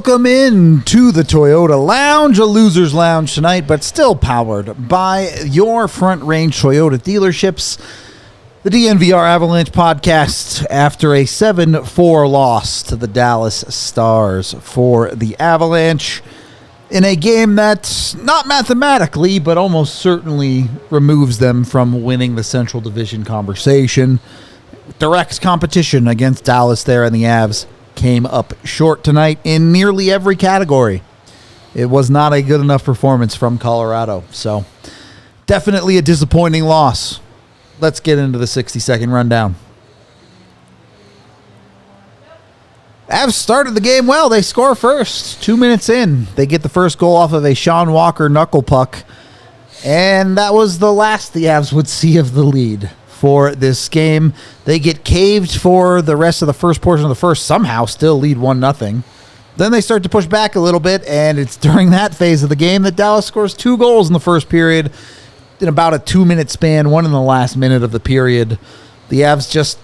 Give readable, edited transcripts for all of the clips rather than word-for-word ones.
Welcome in to the Toyota Lounge, a loser's lounge tonight, but still powered by your Front Range Toyota dealerships. The DNVR Avalanche podcast after a 7-4 loss to the Dallas Stars for the Avalanche in a game that, not mathematically, but almost certainly removes them from winning the Central Division conversation. Direct competition against Dallas there, and the Avs came up short tonight in nearly every category. It was not a good enough performance from Colorado, so definitely a disappointing loss. Let's get into the 60-second rundown. Avs started the game well. They score first. 2 minutes in, they get the first goal off of a Sean Walker knuckle puck, and that was the last the Avs would see of the lead for this game. They get caved for the rest of the first portion of the first, somehow still lead 1-0. Then they start to push back a little bit, and it's during that phase of the game that Dallas scores 2 goals in the first period in about a 2-minute span, one in the last minute of the period. The Avs just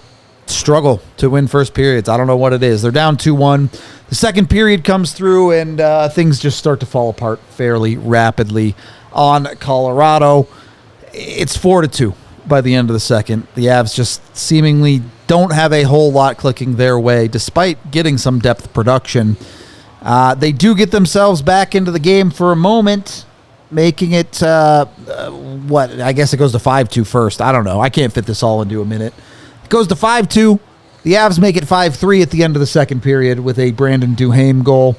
struggle to win first periods. I don't know what it is. They're down 2-1. The second period comes through, and things just start to fall apart fairly rapidly on Colorado. It's 4-2. By the end of the second, the Avs just seemingly don't have a whole lot clicking their way, despite getting some depth production. They do get themselves back into the game for a moment, making it, I guess it goes to 5-2 first. I don't know. I can't fit this all into a minute. It goes to 5-2. The Avs make it 5-3 at the end of the second period with a Brandon Duhaime goal.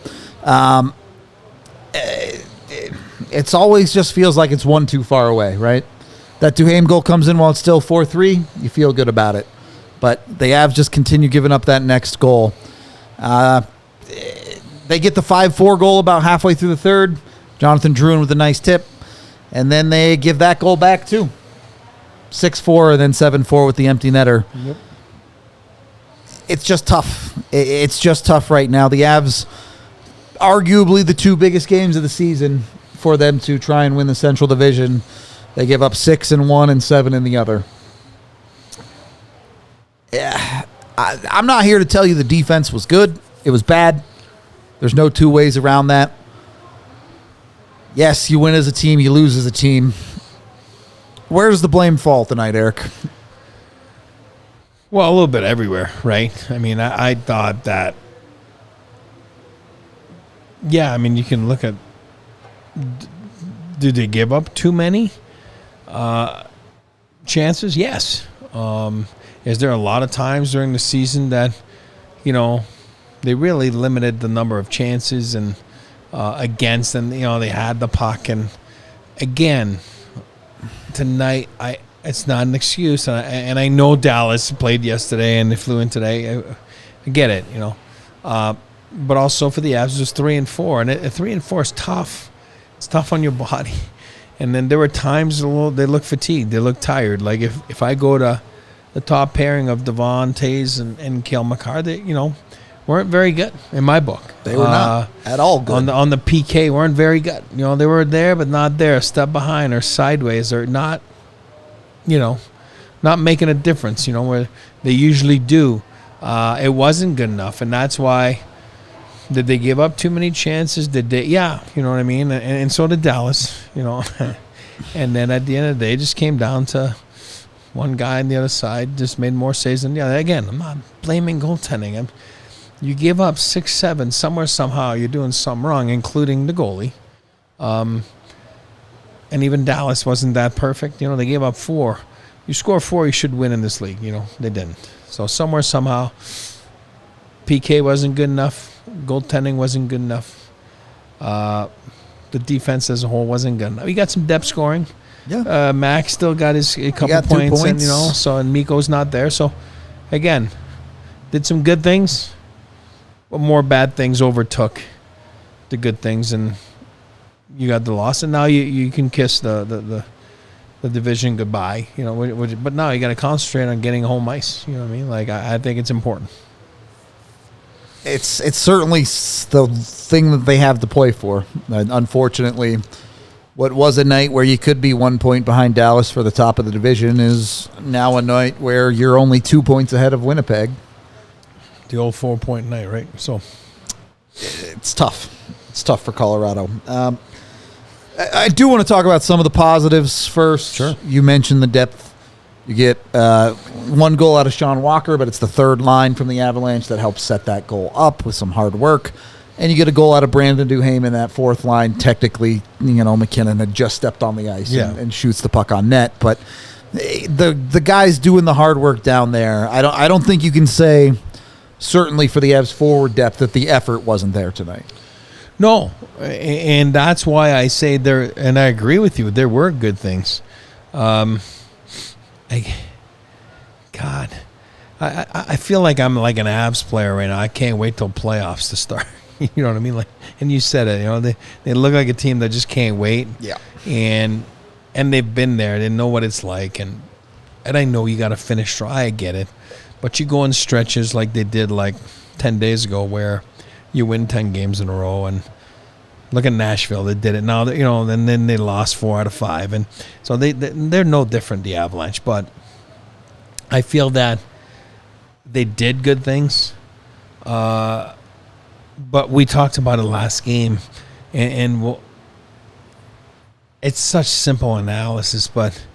It's always just feels like it's one too far away, right? That Duhaime goal comes in while it's still 4-3. You feel good about it. But the Avs just continue giving up that next goal. They get the 5-4 goal about halfway through the third. Jonathan Drouin with a nice tip. And then they give that goal back too. 6-4 and then 7-4 with the empty netter. Yep. It's just tough. It's just tough right now. The Avs, arguably the 2 biggest games of the season for them to try and win the Central Division. They give up 6 in one and 7 in the other. Yeah, I'm not here to tell you the defense was good. It was bad. There's no two ways around that. Yes, you win as a team, you lose as a team. Where's the blame fall tonight, Eric? Well, a little bit everywhere, right? I mean, I thought that, yeah, I mean, you can look at, did they give up too many chances? Yes. Is there a lot of times during the season that, they really limited the number of chances and against, and they had the puck, and again tonight it's not an excuse, and I know Dallas played yesterday and they flew in today. I get it, but also for the Avs it was 3 and 4, and 3 and 4 is tough. It's tough on your body. And then there were times they look fatigued. They look tired. Like if I go to the top pairing of Devon Tays and Cale Makar, they weren't very good in my book. They were not at all good. On the PK, weren't very good. They were there but not there. A step behind or sideways or not, not making a difference, where they usually do. It wasn't good enough, and that's why. Did they give up too many chances? Did they? Yeah, you know what I mean? And so did Dallas, And then at the end of the day, it just came down to one guy on the other side just made more saves than the other. Again, I'm not blaming goaltending. You give up 6-7 somewhere, somehow. You're doing something wrong, including the goalie. And even Dallas wasn't that perfect. They gave up 4. You score 4, you should win in this league. They didn't. So somewhere, somehow, PK wasn't good enough. Goaltending wasn't good enough. The defense as a whole wasn't good enough. You got some depth scoring. Yeah. Max still got his couple points, and and Mikko's not there. So again, did some good things, but more bad things overtook the good things, and you got the loss. And now you can kiss the division goodbye. But now you got to concentrate on getting home ice. You know what I mean? Like I think it's important. It's certainly the thing that they have to play for. Unfortunately, what was a night where you could be 1 point behind Dallas for the top of the division is now a night where you're only 2 points ahead of Winnipeg. The old 4-point night, right? So it's tough. It's tough for Colorado. I do want to talk about some of the positives first. Sure. You mentioned the depth. You get one goal out of Sean Walker, but it's the third line from the Avalanche that helps set that goal up with some hard work. And you get a goal out of Brandon Duhaime in that fourth line. Technically, McKinnon had just stepped on the ice and shoots the puck on net. But the guys doing the hard work down there, I don't think you can say, certainly for the Avs forward depth, that the effort wasn't there tonight. No, and that's why I say there, and I agree with you, there were good things. I feel like I'm like an Avs player right now. I can't wait till playoffs to start. You know what I mean? Like, and you said it. They look like a team that just can't wait. Yeah. And they've been there. They know what it's like. And I know you got to finish strong. I get it. But you go in stretches like they did like 10 days ago, where you win 10 games in a row. And look at Nashville. They did it. Now, and then they lost 4 out of 5. And so they're no different, the Avalanche. But I feel that they did good things. But we talked about it last game. And it's such simple analysis. But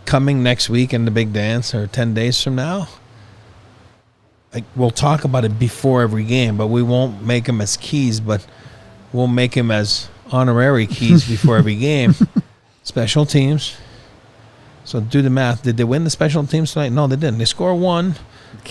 coming next week in the big dance, or 10 days from now, we'll talk about it before every game, but we won't make them as keys, but we'll make them as honorary keys before every game. Special teams. So do the math. Did they win the special teams tonight? No, they didn't. They score 1,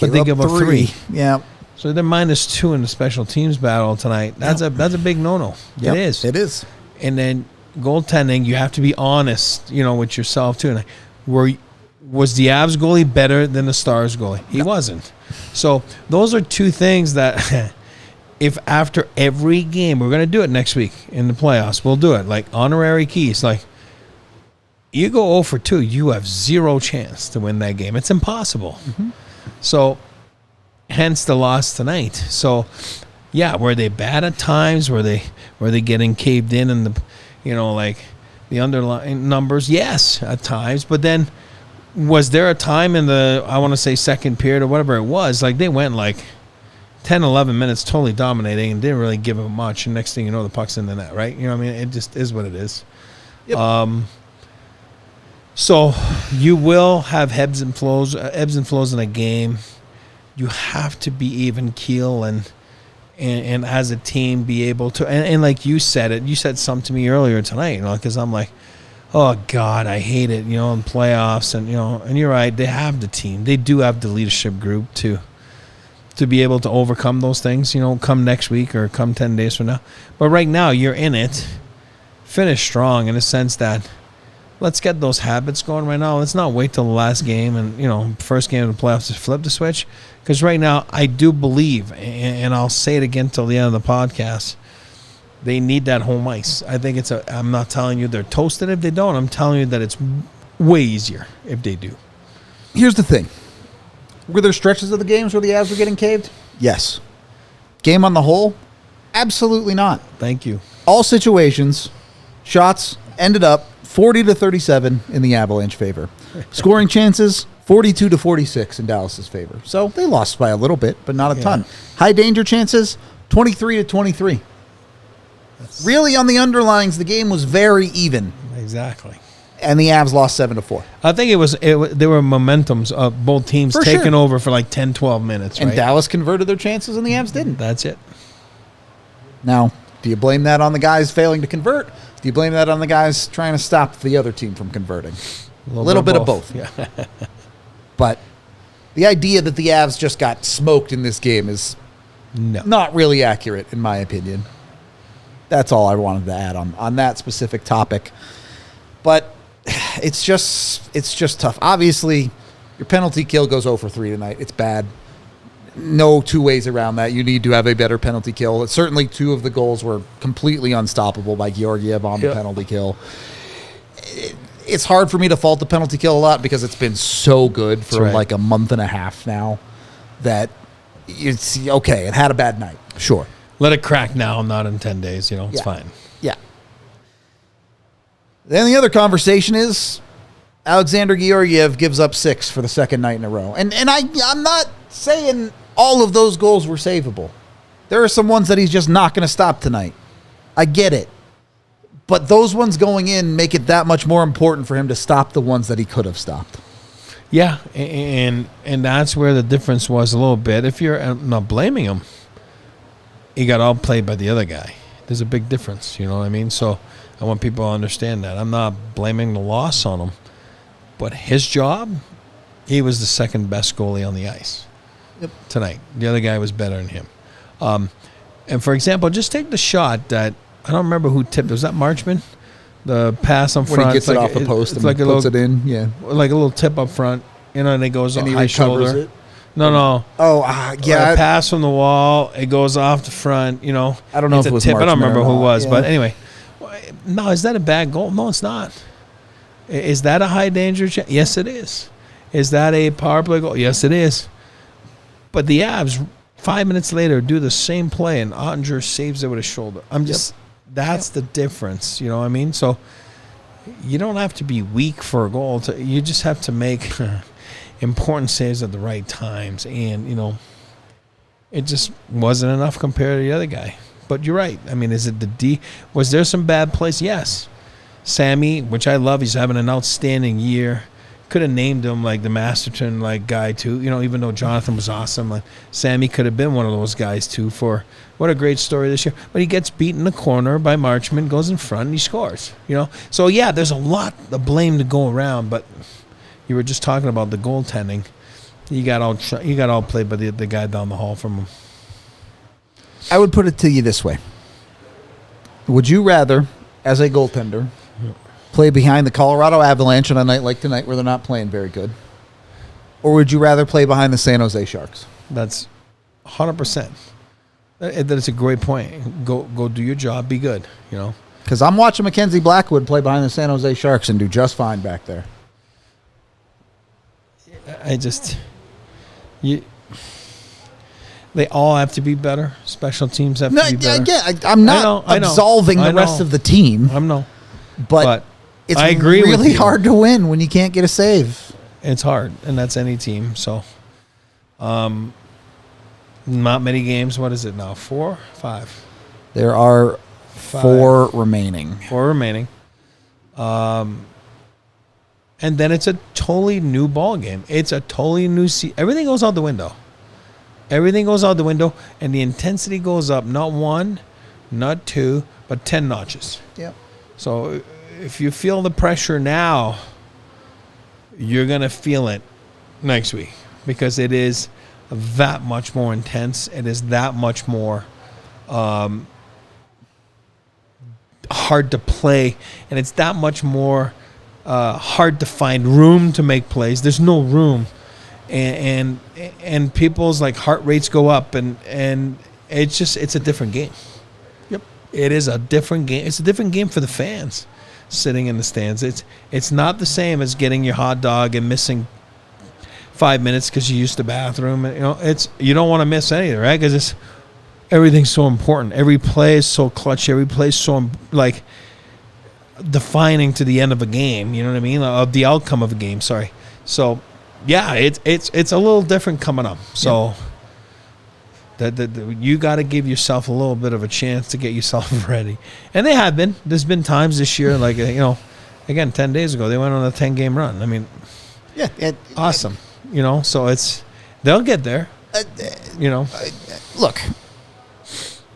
but they give up 3. Yeah. So they're -2 in the special teams battle tonight. That's a big no-no. Yep, it is. It is. And then goaltending, you have to be honest, with yourself too. Like, was the Avs goalie better than the Stars goalie? He wasn't. So those are two things that if after every game, we're going to do it next week in the playoffs, we'll do it, like honorary keys. Like, you go 0 for 2, you have 0 chance to win that game. It's impossible. Mm-hmm. So hence the loss tonight. So yeah, were they bad at times? Were they getting caved in and the underlying numbers? Yes, at times. But then, was there a time in the, I want to say, second period or whatever it was, like they went like 10, 11 minutes totally dominating and didn't really give them much, and next thing you know, the puck's in the net, right? You know what I mean? It just is what it is. Yep. So you will have ebbs and flows in a game. You have to be even keel and as a team be able to, and like you said something to me earlier tonight, because I'm like, oh God, I hate it, in playoffs, and and you're right, they have the team, they do have the leadership group to be able to overcome those things, come next week or come 10 days from now. But right now, you're in it. Finish strong in a sense that let's get those habits going right now. Let's not wait till the last game and first game of the playoffs to flip the switch. Because right now, I do believe, and I'll say it again till the end of the podcast, they need that home ice. I think I'm not telling you they're toasted if they don't. I'm telling you that it's way easier if they do. Here's the thing. Were there stretches of the games where the Avs were getting caved? Yes. Game on the whole? Absolutely not. Thank you. All situations, shots ended up 40-37 in the Avalanche favor. Scoring chances, 42-46 in Dallas's favor. So they lost by a little bit, but not a ton. High danger chances, 23-23. Really, on the underlines, the game was very even. Exactly. And the Avs lost 7-4. I think there were momentums of both teams taking over for like 10, 12 minutes, and right? Dallas converted their chances and the Avs didn't. That's it. Now, do you blame that on the guys failing to convert? Do you blame that on the guys trying to stop the other team from converting? A little bit of both. Yeah. But the idea that the Avs just got smoked in this game is not really accurate, in my opinion. That's all I wanted to add on that specific topic. But it's just tough. Obviously, your penalty kill goes 0 for 3 tonight. It's bad. No two ways around that. You need to have a better penalty kill. Certainly, 2 of the goals were completely unstoppable by Georgiev on the penalty kill. It's hard for me to fault the penalty kill a lot because it's been so good for like a month and a half now that it's okay. It had a bad night. Sure. Let it crack now, not in 10 days. It's fine. Yeah. Then the other conversation is Alexander Georgiev gives up 6 for the second night in a row. And I'm not saying all of those goals were savable. There are some ones that he's just not going to stop tonight. I get it. But those ones going in make it that much more important for him to stop the ones that he could have stopped. Yeah, and that's where the difference was a little bit. If you're I'm not blaming him, he got outplayed by the other guy. There's a big difference, you know what I mean? So I want people to understand that. I'm not blaming the loss on him, but his job, he was the second best goalie on the ice tonight. The other guy was better than him. And for example, just take the shot that I don't remember who tipped. Was that Marchman? The pass on front. When he gets it off the post and like puts it in, yeah. Like a little tip up front, and it goes and on he high recovers shoulder. it. No. Oh, yeah. A pass from the wall, it goes off the front, I don't know if it was tip. I don't remember who it was, yeah. but anyway. No, is that a bad goal? No, it's not. Is that a high danger chance? Yes, it is. Is that a power play goal? Yes, it is. But the Avs, 5 minutes later, do the same play, and Ottinger saves it with his shoulder. That's the difference, you know what I mean? So you don't have to be weak for a goal. You just have to make important saves at the right times. And, it just wasn't enough compared to the other guy. But you're right. I mean, is it the D? Was there some bad plays? Yes. Sammy, which I love, he's having an outstanding year. Could have named him like the Masterton guy too. Even though Jonathan was awesome, Sammy could have been one of those guys too. For what a great story this year. But he gets beat in the corner by Marchman, goes in front, and he scores. So yeah, there's a lot of blame to go around. But you were just talking about the goaltending. You got outplayed by the guy down the hall from him. I would put it to you this way: would you rather, as a goaltender, play behind the Colorado Avalanche on a night like tonight where they're not playing very good? Or would you rather play behind the San Jose Sharks? That's 100%. That's a great point. Go do your job, be good, Because I'm watching Mackenzie Blackwood play behind the San Jose Sharks and do just fine back there. They all have to be better. Special teams have to be better. I'm not absolving the rest of the team. I know. But it's I agree with really you. hard to win when you can't get a save. It's hard, and that's any team. So, not many games. What is it now? 4, 5? There are 4 remaining. 4 remaining. And then it's a totally new ball game. It's a totally new everything goes out the window. Everything goes out the window, and the intensity goes up. Not 1, not 2, but 10 notches. Yep. So if you feel the pressure now, you're going to feel it next week because it is that much more intense. It is that much more hard to play, and it's that much more hard to find room to make plays. There's no room. And people's heart rates go up, and it's a different game. Yep. It is a different game. It's a different game for the fans sitting in the stands. It's not the same as getting your hot dog and missing 5 minutes because you used the bathroom. You don't want to miss anything, right? Because everything's so important. Every play is so clutch. Every play is so defining to the end of a game. You know what I mean? Of the outcome of a game. Sorry. So. Yeah, it's a little different coming up. So you got to give yourself a little bit of a chance to get yourself ready. And they have been. There's been times this year, again, 10 days ago, they went on a 10-game run. I mean, awesome. So they'll get there. Look,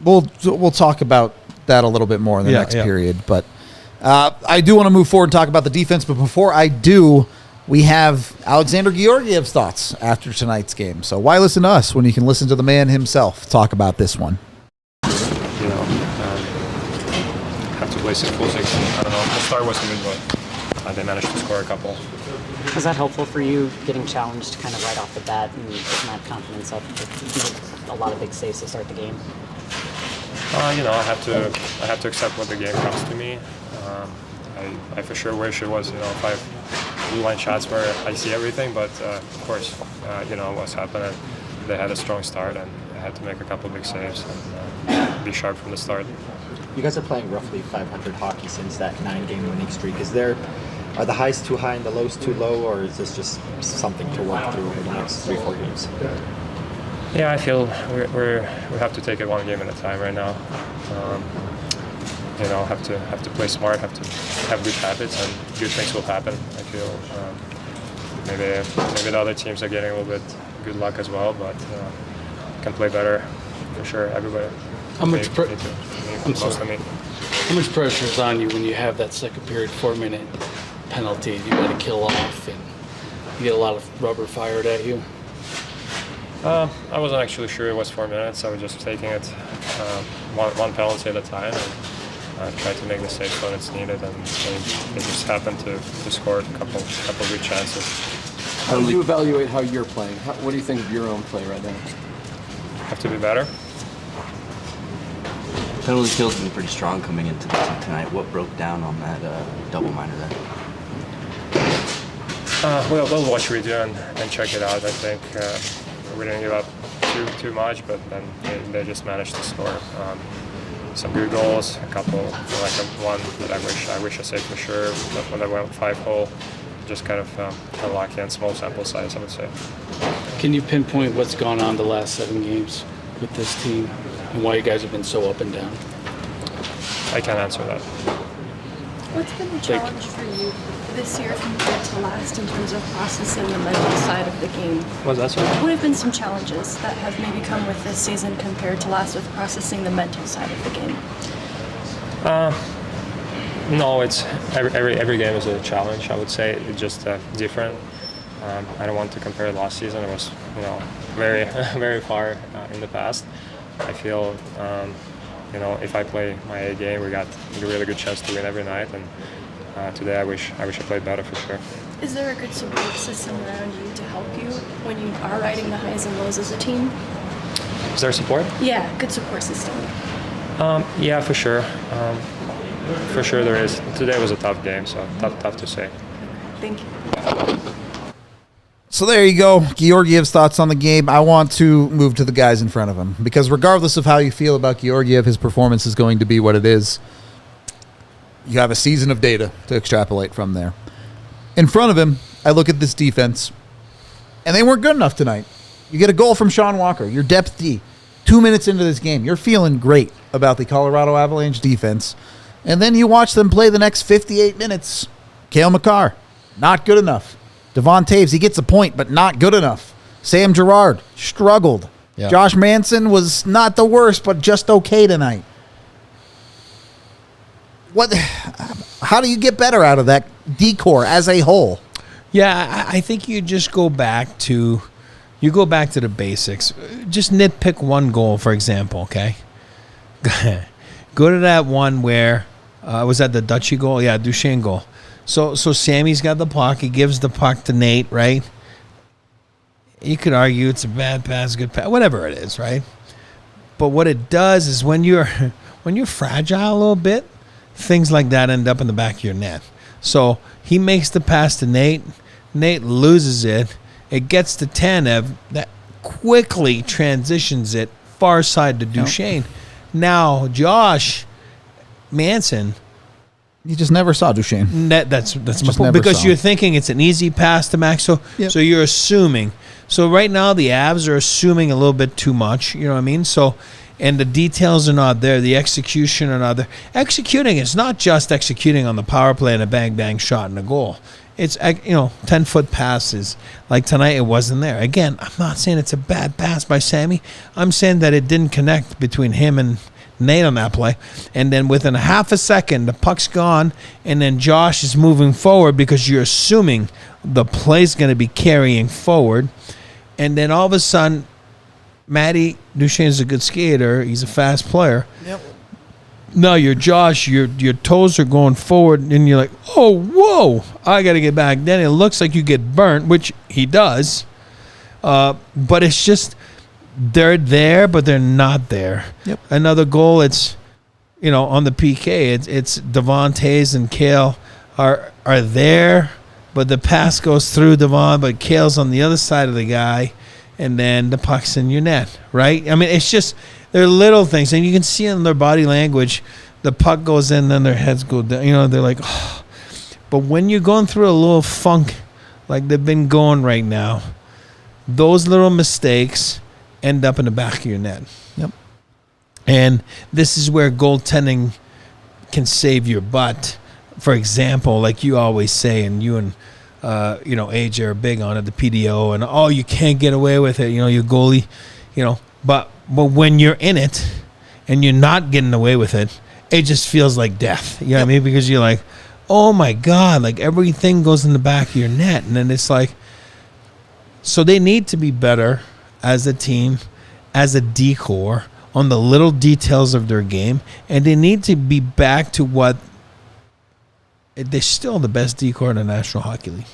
we'll talk about that a little bit more in the next period. But I do want to move forward and talk about the defense. But before I do, we have Alexander Georgiev's thoughts after tonight's game. So why listen to us when you can listen to the man himself talk about this one? Have to play simple. I don't know. The start wasn't good, but they managed to score a couple. Was that helpful for you getting challenged kind of right off the bat and getting that confidence up with a lot of big saves to start the game? I have to accept what the game comes to me. I for sure wish it was 5 blue line shots where I see everything, but of course what's happening. They had a strong start and I had to make a couple big saves and be sharp from the start. You guys are playing roughly 500 hockey since that 9-game winning streak. Are the highs too high and the lows too low, or is this just something to work through over the next 3-4 games? Yeah, I feel we have to take it one game at a time right now. Have to play smart, have to have good habits, and good things will happen. I feel maybe the other teams are getting a little bit good luck as well, but can play better for sure. Everybody. How much Most of me. How much pressure is on you when you have that second period 4-minute penalty you got to kill off, and you get a lot of rubber fired at you? I wasn't actually sure it was 4 minutes. I was just taking it one penalty at a time and try to make the saves when it's needed. And they just happened to score a couple good chances. How do you evaluate how you're playing? What do you think of your own play right now? Have to be better. Penalty kill's been pretty strong coming into tonight. What broke down on that double minor then? We'll watch video and check it out. I think we didn't give up too much, but then they just managed to score some good goals. A couple, like one that I wish I saved for sure. But when I went 5-hole, just kind of unlucky and small sample size, I would say. Can you pinpoint what's gone on the last 7 games with this team and why you guys have been so up and down? I can't answer that. What's been the challenge for you this year compared to last in terms of processing the mental side of the game? What's that, sorry? What have been some challenges that have maybe come with this season compared to last with processing the mental side of the game? No, it's every game is a challenge. I would say it's just different. I don't want to compare last season. It was very very far in the past. I feel if I play my A game, we got a really good chance to win every night. And today I wish I played better for sure. Is there a good support system around you to help you when you are riding the highs and lows as a team? Is there support? Yeah, good support system. Yeah, for sure. For sure there is. Today was a tough game, so tough to say. Thank you. So there you go. Georgiev's thoughts on the game. I want to move to the guys in front of him because regardless of how you feel about Georgiev, his performance is going to be what it is. You have a season of data to extrapolate from there. In front of him, I look at this defense, and they weren't good enough tonight. You get a goal from Sean Walker, your depth D. 2 minutes into this game, you're feeling great about the Colorado Avalanche defense. And then you watch them play the next 58 minutes. Cale Makar, not good enough. Devon Taves, he gets a point, but not good enough. Sam Girard struggled. Yeah. Josh Manson was not the worst, but just okay tonight. How do you get better out of that decor as a whole? Yeah, I think you just go back to the basics. Just nitpick one goal, for example, okay? Go to that one where was that the Dutchy goal? Yeah, Duchesne goal. So Sammy's got the puck. He gives the puck to Nate, right? You could argue it's a bad pass, good pass, whatever it is, right? But what it does is when you're fragile a little bit, things like that end up in the back of your net. So he makes the pass to Nate. Nate loses it. It gets to Tanev. That quickly transitions it far side to Duchesne. Now Josh Manson. You just never saw Duchesne. That's my point. Because you're thinking it's an easy pass to Max. So you're assuming. So right now the Avs are assuming a little bit too much. You know what I mean? So, and the details are not there. The execution are not there. Executing is not just executing on the power play and a bang shot and a goal. It's 10-foot passes. Like tonight, it wasn't there. Again, I'm not saying it's a bad pass by Sammy. I'm saying that it didn't connect between him and Nate on that play. And then within a half a second, the puck's gone, and then Josh is moving forward because you're assuming the play's going to be carrying forward. And then all of a sudden, Matty Duchesne's a good skater. He's a fast player. Yep. Now you're Josh, your toes are going forward, and you're like, oh, whoa, I got to get back. Then it looks like you get burnt, which he does. But it's just they're there, but they're not there. Yep. Another goal, it's, on the PK, it's Devon Taves and Cale are there, but the pass goes through Devon, but Cale's on the other side of the guy, and then the puck's in your net, right? I mean, it's just, they're little things, and you can see in their body language, the puck goes in, then their heads go down. They're like, oh. But when you're going through a little funk like they've been going right now, those little mistakes end up in the back of your net. Yep. And this is where goaltending can save your butt. For example, like you always say, and you and AJ are big on it, the PDO, and you can't get away with it. Your goalie, But when you're in it and you're not getting away with it, it just feels like death. You know what I mean? Because you're like, oh my God, like everything goes in the back of your net. And then it's like, so they need to be better as a team, as a decor, on the little details of their game. And they need to be back to what they're still the best decor in the National Hockey League.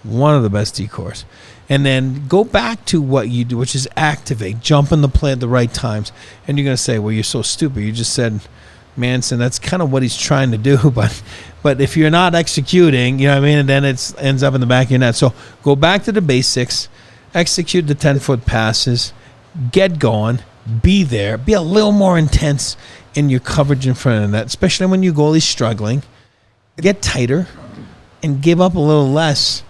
One of the best decors. And then go back to what you do, which is activate, jump in the play at the right times. And you're going to say, well, you're so stupid. You just said Manson. That's kind of what he's trying to do. But if you're not executing, you know what I mean, and then it ends up in the back of your net. So go back to the basics, execute the 10-foot passes, get going, be there, be a little more intense in your coverage in front of the net, especially when your goalie's struggling. Get tighter and give up a little less.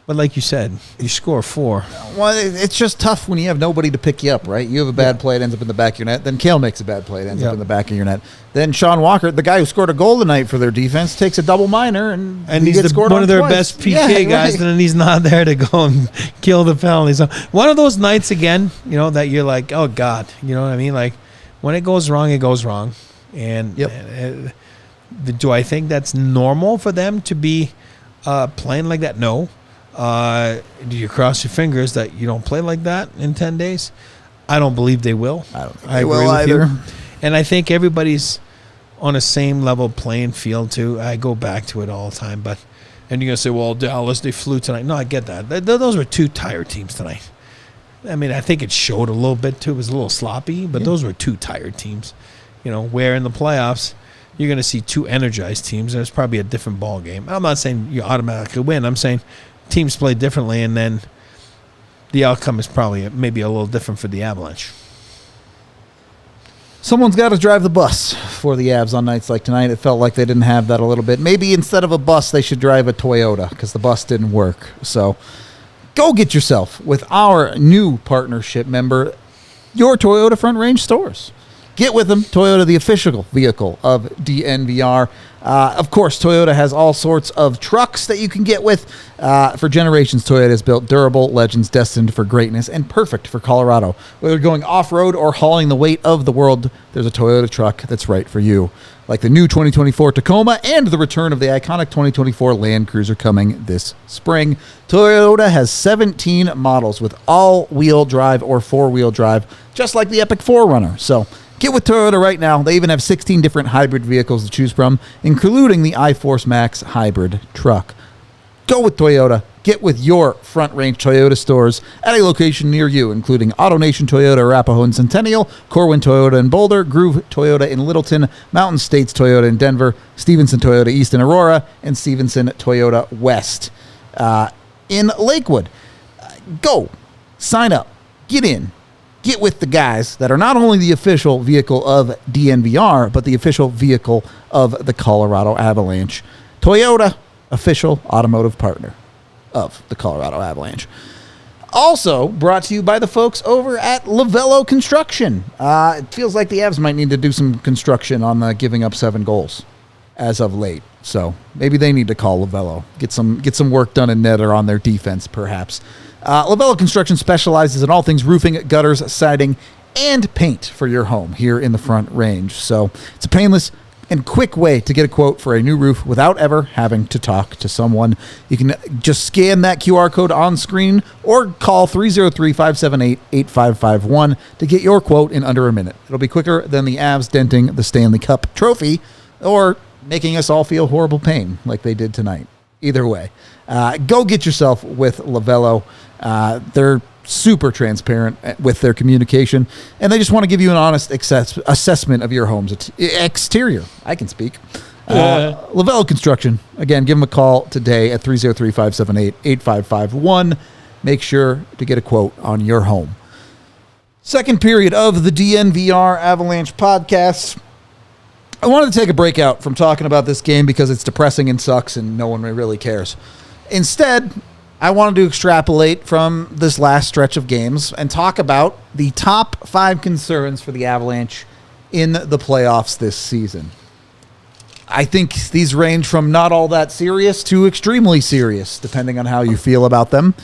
But like you said, you score 4. Well, it's just tough when you have nobody to pick you up, right? You have a bad play, it ends up in the back of your net. Then Kale makes a bad play, it ends up in the back of your net. Then Sean Walker, the guy who scored a goal tonight for their defense, takes a double minor, and he he's gets scored one on of their twice. best PK guys, and then he's not there to go and kill the penalty. So one of those nights again, that you're like, oh God, you know what I mean? Like when it goes wrong, it goes wrong. And do I think that's normal for them to be playing like that? No. Do you cross your fingers that you don't play like that in 10 days? I don't believe they will. I don't think I they will agree with either. you. And I think everybody's on the same level playing field too. I go back to it all the time. And you're going to say, well, Dallas, they flew tonight. No, I get that. Those were 2 tired teams tonight. I mean, I think it showed a little bit too. It was a little sloppy, but those were 2 tired teams. Where in the playoffs, you're going to see 2 energized teams, and it's probably a different ball game. I'm not saying you automatically win. I'm saying teams play differently, and then the outcome is probably maybe a little different for the Avalanche. Someone's got to drive the bus for the Avs on nights like tonight. It felt like they didn't have that a little bit. Maybe instead of a bus, they should drive a Toyota because the bus didn't work. So go get yourself with our new partnership member, your Toyota Front Range stores. Get with them. Toyota, the official vehicle of DNVR. Of course, Toyota has all sorts of trucks that you can get with. For generations, Toyota has built durable legends destined for greatness and perfect for Colorado. Whether going off-road or hauling the weight of the world, there's a Toyota truck that's right for you. Like the new 2024 Tacoma and the return of the iconic 2024 Land Cruiser coming this spring. Toyota has 17 models with all-wheel drive or four-wheel drive, just like the Epic 4Runner. So get with Toyota right now. They even have 16 different hybrid vehicles to choose from, including the iForce Max hybrid truck. Go with Toyota. Get with your Front Range Toyota stores at a location near you, including AutoNation Toyota, Arapahoe and Centennial, Corwin Toyota in Boulder, Groove Toyota in Littleton, Mountain States Toyota in Denver, Stevenson Toyota East in Aurora, and Stevenson Toyota West in Lakewood. Go. Sign up. Get in. Get with the guys that are not only the official vehicle of DNVR, but the official vehicle of the Colorado Avalanche. Toyota, official automotive partner of the Colorado Avalanche. Also brought to you by the folks over at Volo Construction. It feels like the Avs might need to do some construction on giving up 7 goals as of late. So maybe they need to call Volo, get some work done in net or on their defense, perhaps. Volo Construction specializes in all things roofing, gutters, siding, and paint for your home here in the Front Range. So it's a painless and quick way to get a quote for a new roof without ever having to talk to someone. You can just scan that QR code on screen or call 303-578-8551 to get your quote in under a minute. It'll be quicker than the Avs denting the Stanley Cup trophy or making us all feel horrible pain like they did tonight. Either way, go get yourself with Volo. They're super transparent with their communication, and they just want to give you an honest assessment of your home's exterior. I can speak. Volo Construction. Again, give them a call today at 303-578-8551. Make sure to get a quote on your home. Second period of the DNVR Avalanche podcast. I wanted to take a break out from talking about this game because it's depressing and sucks and no one really cares. Instead, I wanted to extrapolate from this last stretch of games and talk about the top 5 concerns for the Avalanche in the playoffs this season. I think these range from not all that serious to extremely serious, depending on how you feel about them.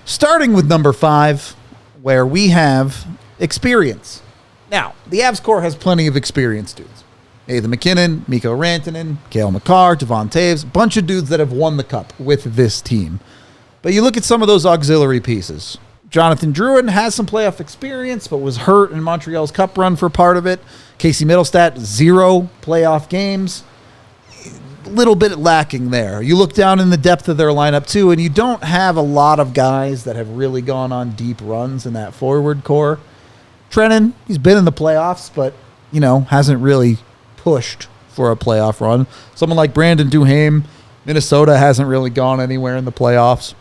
Starting with number 5, where we have experience. Now, the Avs core has plenty of experienced dudes. Nathan McKinnon, Mikko Rantanen, Cale Makar, Devon Toews, a bunch of dudes that have won the cup with this team. But you look at some of those auxiliary pieces. Jonathan Drouin has some playoff experience, but was hurt in Montreal's cup run for part of it. Casey Middlestat, 0 playoff games. A little bit lacking there. You look down in the depth of their lineup, too, and you don't have a lot of guys that have really gone on deep runs in that forward core. Trennan, he's been in the playoffs, but, hasn't really pushed for a playoff run. Someone like Brandon Duhaime, Minnesota hasn't really gone anywhere in the playoffs.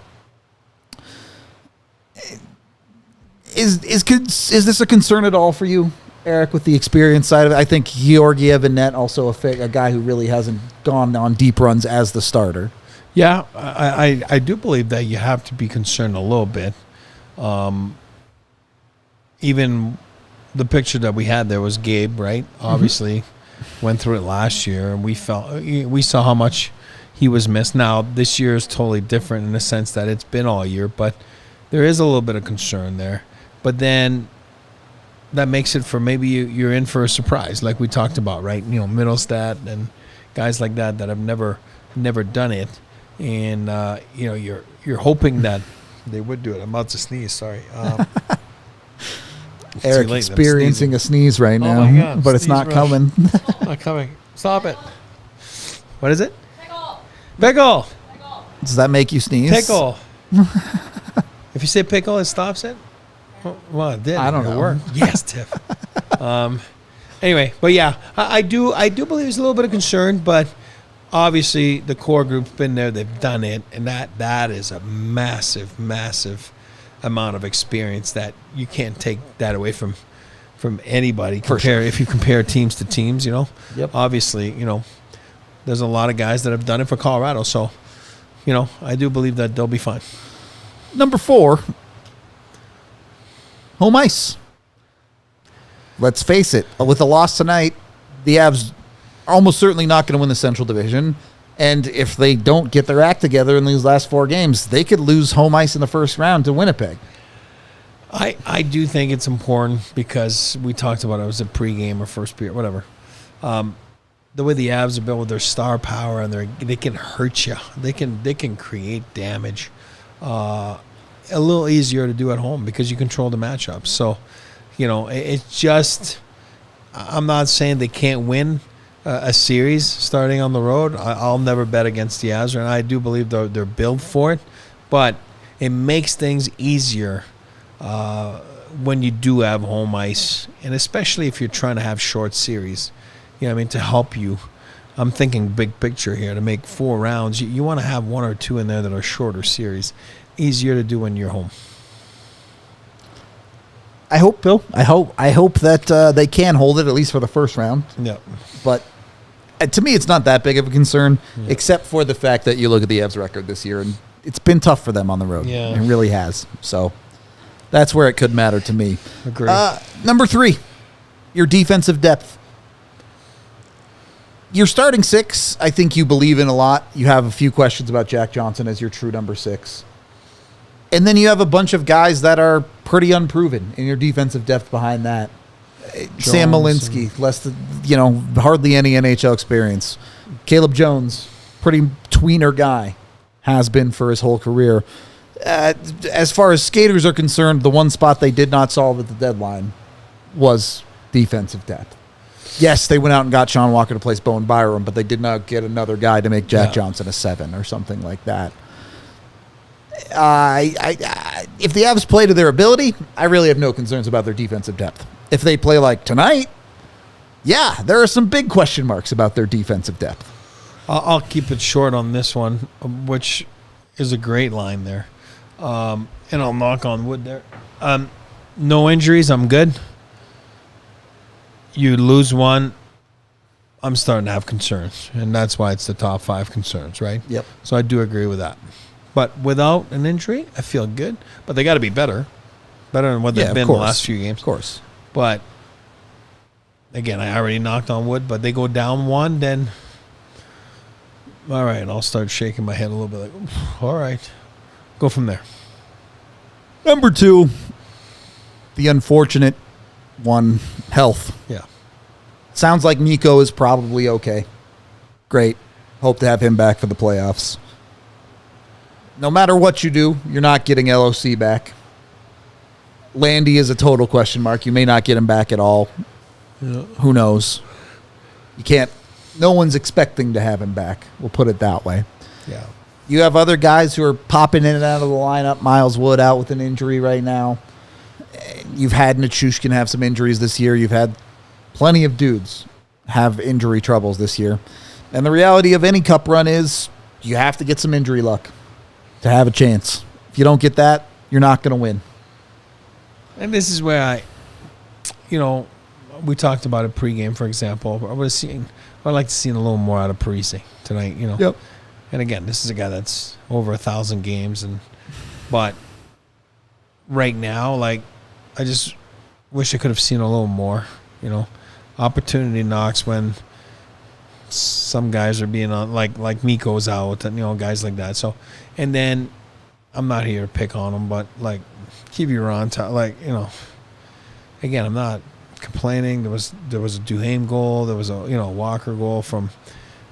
Is this a concern at all for you, Eric, with the experience side of it? I think Georgiev and net also a guy who really hasn't gone on deep runs as the starter. Yeah, I do believe that you have to be concerned a little bit. Even the picture that we had there was Gabe, right? Obviously, went through it last year, and we saw how much he was missed. Now, this year is totally different in the sense that it's been all year, but there is a little bit of concern there. But then that makes it for maybe you're in for a surprise, like we talked about, right? Middlestat and guys like that have never done it, and you're hoping that they would do it. I'm about to sneeze. Sorry. Eric experiencing a sneeze right now, my God, but it's not rush. coming. Not coming. Stop it. What is it? Pickle. Does that make you sneeze? Pickle. If you say pickle, it stops it? Well, it did. I don't know. Work. Yes, Tiff. Anyway, but yeah, I do believe there's a little bit of concern, but obviously the core group's been there, they've done it, and that is a massive, massive amount of experience that you can't take that away from anybody. If you compare teams to teams, Yep. Obviously, there's a lot of guys that have done it for Colorado, so I do believe that they'll be fine. Number 4, home ice. Let's face it, with a loss tonight, the Avs are almost certainly not going to win the Central Division. And if they don't get their act together in these last 4 games, they could lose home ice in the first round to Winnipeg. I do think it's important because we talked about it was a pregame or first period, whatever. The way the Avs are built with their star power and they can hurt you. They can create damage. A little easier to do at home because you control the matchup. So, it's just, I'm not saying they can't win a series starting on the road. I'll never bet against the Avs, and I do believe they're built for it. But it makes things easier when you do have home ice, and especially if you're trying to have short series. To help you. I'm thinking big picture here. To make 4 rounds, you want to have 1 or 2 in there that are shorter series. Easier to do when you're home. I hope, Bill. I hope that they can hold it at least for the first round. Yeah. But to me, it's not that big of a concern, except for the fact that you look at the Avs record this year, and it's been tough for them on the road. Yeah. It really has. So that's where it could matter to me. Agree. Number 3, your defensive depth. Your starting 6, I think you believe in a lot. You have a few questions about Jack Johnson as your true number 6. And then you have a bunch of guys that are pretty unproven in your defensive depth behind that. Sam Malinsky, hardly any NHL experience. Caleb Jones, pretty tweener guy, has been for his whole career. As far as skaters are concerned, the one spot they did not solve at the deadline was defensive depth. Yes, they went out and got Sean Walker to place Bowen Byram, but they did not get another guy to make Jack Johnson a 7 or something like that. If the Avs play to their ability, I really have no concerns about their defensive depth. If they play like tonight, there are some big question marks about their defensive depth. I'll keep it short on this one, which is a great line there. And I'll knock on wood there. No injuries, I'm good. You lose one, I'm starting to have concerns. And that's why it's the top 5 concerns, right? Yep. So I do agree with that. But without an injury, I feel good. But they got to be better than what they've been the last few games. Of course. But again, I already knocked on wood. But they go down 1, then all right, I'll start shaking my head a little bit. Like, all right, go from there. Number 2, the unfortunate one, health. Yeah. Sounds like Mikko is probably okay. Great. Hope to have him back for the playoffs. No matter what you do, you're not getting LOC back. Landy is a total question mark. You may not get him back at all. Yeah. Who knows? You can't. No one's expecting to have him back. We'll put it that way. Yeah. You have other guys who are popping in and out of the lineup. Miles Wood out with an injury right now. You've had Nichushkin have some injuries this year. You've had plenty of dudes have injury troubles this year. And the reality of any cup run is you have to get some injury luck to have a chance. If you don't get that, you're not going to win. And this is where we talked about it pregame, for example. I'd like to see a little more out of Parise tonight, Yep. And again, this is a guy that's over 1,000 games, but right now, like, I just wish I could have seen a little more, Opportunity knocks when some guys are being on, like Mikko's out, and, guys like that. So, and then I'm not here to pick on them, but, like, keep your on top. Like, again, I'm not complaining. There was a Duhaime goal. There was a Walker goal from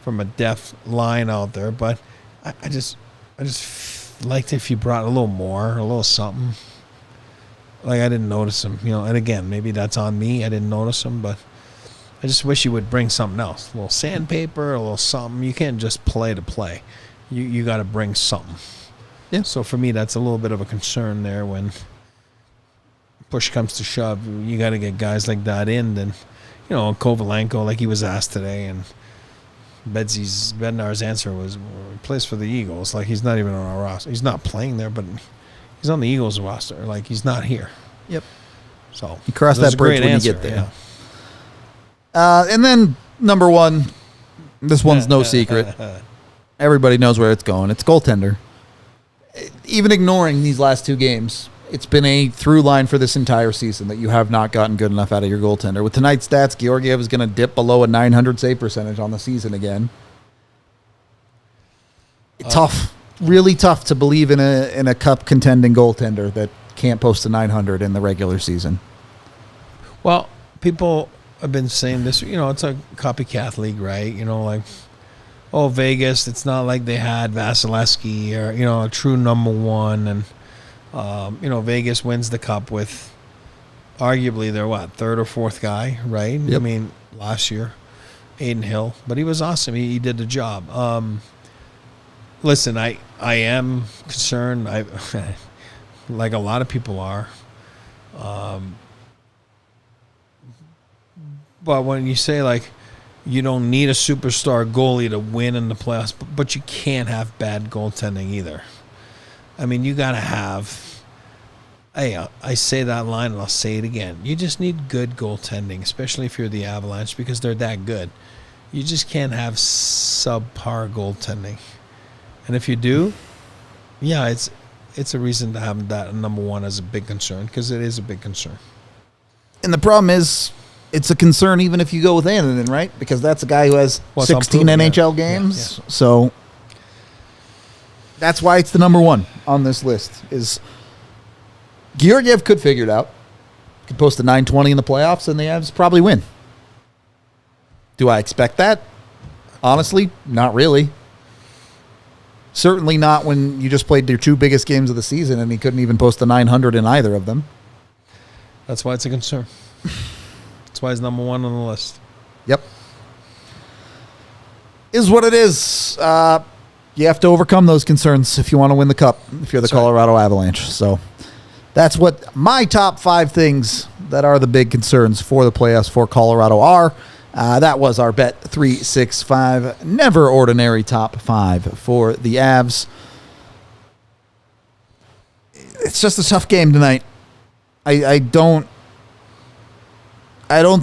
a depth line out there. But I just liked if you brought a little more, a little something. Like, I didn't notice him, And again, maybe that's on me. I didn't notice him, but I just wish you would bring something else, a little sandpaper, a little something. You can't just play to play. You got to bring something. Yeah. So for me, that's a little bit of a concern there when push comes to shove. You got to get guys like that in. Then, Kovalenko, like he was asked today, and Bednar's answer was plays for the Eagles. Like, he's not even on our roster. He's not playing there, but he's on the Eagles roster. Like, he's not here. Yep. So you cross that bridge when you get there. Yeah. And then number 1, this one's no secret. Everybody knows where it's going. It's goaltender. Even ignoring these last 2 games, it's been a through line for this entire season that you have not gotten good enough out of your goaltender. With tonight's stats, Georgiev is going to dip below a .900 save percentage on the season again. Tough, really tough to believe in a cup contending goaltender that can't post a .900 in the regular season. Well, people have been saying this. It's a copycat league, right? Vegas, it's not like they had Vasilevsky or, a true number 1. And, Vegas wins the cup with arguably their, third or fourth guy, right? Yep. I mean, last year, Aiden Hill. But he was awesome. He did the job. Listen, I am concerned. Like a lot of people are. But when you say, like, you don't need a superstar goalie to win in the playoffs, but you can't have bad goaltending either. I mean, you got to have, I say that line and I'll say it again. You just need good goaltending, especially if you're the Avalanche, because they're that good. You just can't have subpar goaltending. And if you do, yeah, it's a reason to have that number 1 as a big concern, because it is a big concern. And the problem is, it's a concern even if you go with Annunen, right? Because that's a guy who has 16 NHL games. Yeah. So that's why it's the number 1 on this list. Is Georgiev could figure it out. Could post a .920 in the playoffs, and the Avs probably win. Do I expect that? Honestly, not really. Certainly not when you just played your 2 biggest games of the season and he couldn't even post a .900 in either of them. That's why it's a concern. That's why he's number 1 on the list. Yep. Is what it is. You have to overcome those concerns if you want to win the cup, if you're the Colorado Avalanche. So that's what my top 5 things that are the big concerns for the playoffs for Colorado are. That was our Bet365 Never Ordinary Top 5 for the Avs. It's just a tough game tonight. I don't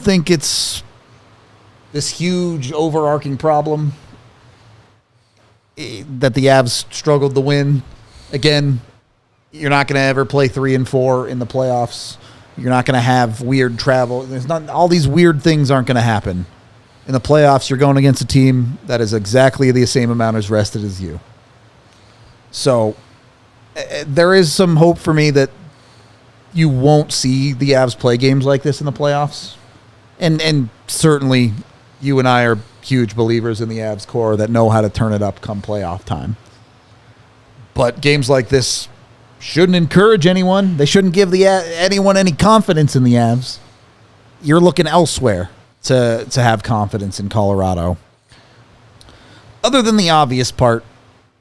think it's this huge overarching problem that the Avs struggled to win. Again, you're not going to ever play 3 and 4 in the playoffs. You're not going to have weird travel. There's not all these weird things aren't going to happen. In the playoffs, you're going against a team that is exactly the same amount as rested as you. So there is some hope for me that you won't see the Avs play games like this in the playoffs. And certainly you and I are huge believers in the Avs core that know how to turn it up come playoff time. But games like this shouldn't encourage anyone. They shouldn't give anyone any confidence in the Avs. You're looking elsewhere to have confidence in Colorado. Other than the obvious part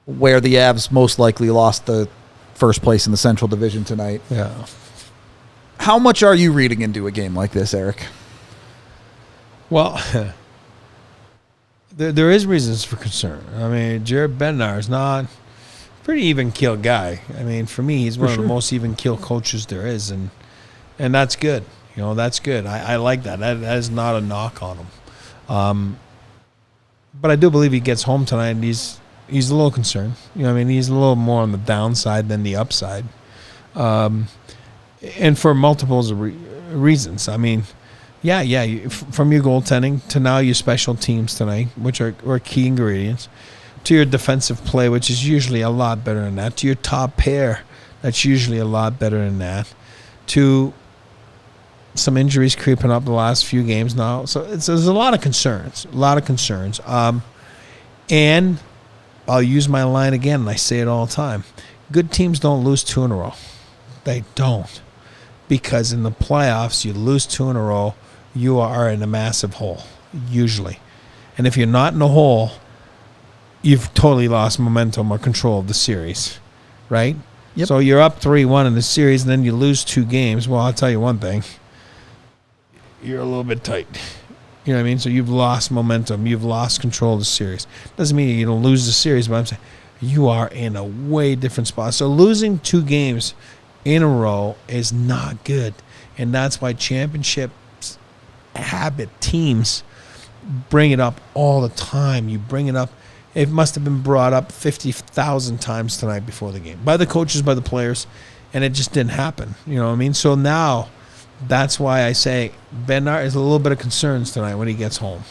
where the Avs most likely lost the first place in the Central Division tonight. Yeah. How much are you reading into a game like this, Eric? Well, there is reasons for concern. I mean, Jared Bednar is not a pretty even-keel guy. I mean, for me, he's one of the most even-keel coaches there is, and that's good. You know, that's good. I like that. That is not a knock on him. But I do believe he gets home tonight, and he's a little concerned. You know, I mean, he's a little more on the downside than the upside, and for multiple reasons. I mean, from your goaltending to now your special teams tonight, which are key ingredients, to your defensive play, which is usually a lot better than that, to your top pair, that's usually a lot better than that, to some injuries creeping up the last few games now. So there's a lot of concerns, and I'll use my line again, and I say it all the time. Good teams don't lose 2 in a row. They don't. Because in the playoffs, you lose 2 in a row, you are in a massive hole, usually. And if you're not in a hole, you've totally lost momentum or control of the series, right? Yep. So you're up 3-1 in the series, and then you lose 2 games. Well, I'll tell you one thing. You're a little bit tight. You know what I mean? So you've lost momentum. You've lost control of the series. Doesn't mean you don't lose the series, but I'm saying you are in a way different spot. So losing 2 games in a row is not good. And that's why championship habit teams bring it up all the time. You bring it up. It must have been brought up 50,000 times tonight before the game by the coaches, by the players, and it just didn't happen. You know what I mean? So now that's why I say Bednar is a little bit of concerns tonight when he gets home.